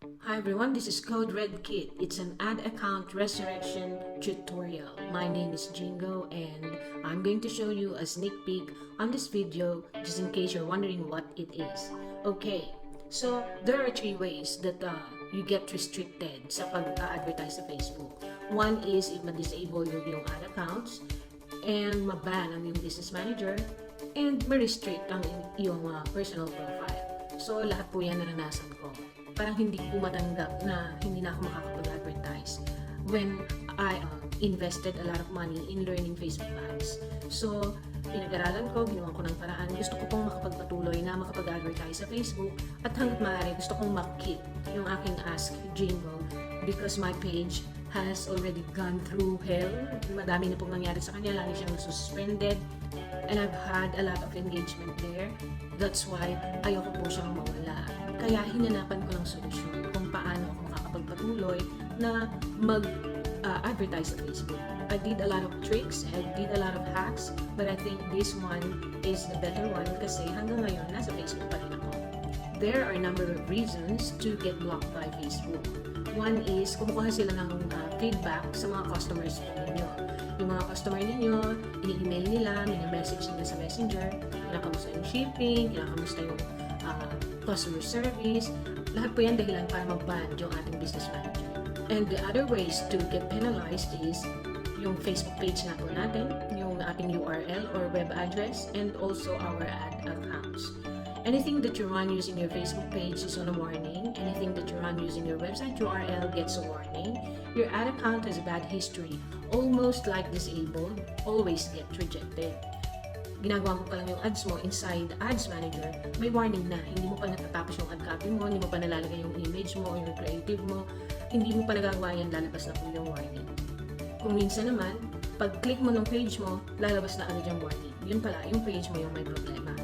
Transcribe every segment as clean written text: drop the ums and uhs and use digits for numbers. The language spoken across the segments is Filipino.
Hi everyone, this is Code Red Kit. It's an ad account resurrection tutorial. My name is Jingo and I'm going to show you a sneak peek on this video just in case you're wondering what it is. Okay, so there are three ways that you get restricted sa pag-advertise sa Facebook. One is if ma-disable yung ad accounts and ma-ban ang yung business manager and ma-restrict ang yung personal profile. So lahat po yan naranasan ko. Parang hindi ko matanggap na hindi na ako makakapag-advertise when I invested a lot of money in learning Facebook ads. So, pinag-aralan ko, ginawa ko ng paraan. Gusto ko pong makapagpatuloy na makapag-advertise sa Facebook at hanggat maaari gusto kong makip yung aking Ask Jingo because my page has already gone through hell. Madami na pong nangyari sa kanya, lagi siyang suspended and I've had a lot of engagement there. That's why ayoko po siyang mawala. Kaya hinanapan ko ng solusyon kung paano ako makakapagpatuloy na mag-advertise sa Facebook. I did a lot of tricks, I did a lot of hacks, but I think this one is the better one kasi hanggang ngayon nasa Facebook pa rin ako. There are a number of reasons to get blocked by Facebook. One is kumukuha sila ng feedback sa mga customers po ninyo. Yung mga customer ninyo, ini-email nila, mini-message nila sa Messenger, kinakamusta yung shipping, kinakamusta yung customer service. Lahat po yan dahilan para mag-ban yung ating business manager. And the other ways to get penalized is yung Facebook page na po natin, yung ating URL or web address, and also our ad accounts. Anything that you run using your Facebook page is on a warning. Anything that you run using your website URL gets a warning. Your ad account has a bad history, almost like disabled, always get rejected. Ginagawa mo pa lang yung ads mo inside Ads Manager, may warning na. Hindi mo pa natatapos yung ad copy mo, hindi mo pa nalalagay yung image mo, yung creative mo, hindi mo pa nagagawa yan, lalabas na po yung warning. Kung minsan naman, pag click mo ng page mo, lalabas na agad yung warning. Yun pala, yung page mo yung may problema.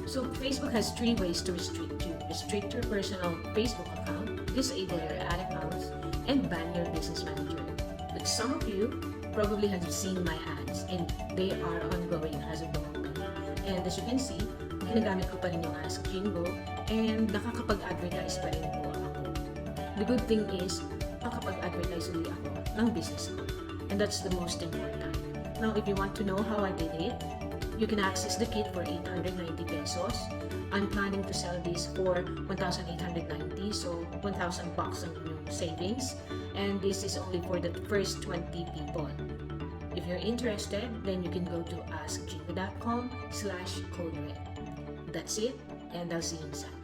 So, Facebook has three ways to restrict you. Restrict your personal Facebook account, disable your ad accounts, and ban your business manager. But some of you probably have seen my ads and they are ongoing as of the moment. And as you can see, ginagamit ko pa rin yung Ask Jingo and nakakapag-advertise pa rin po ako. The good thing is, makakapag-advertise ulit ako ng business ko. And that's the most important. Now, if you want to know how I did it, you can access the kit for 890 pesos. I'm planning to sell this for 1,890, so 1,000 bucks on your savings. And this is only for the first 20 people. If you're interested, then you can go to askjingo.com/codered. That's it, and I'll see you inside.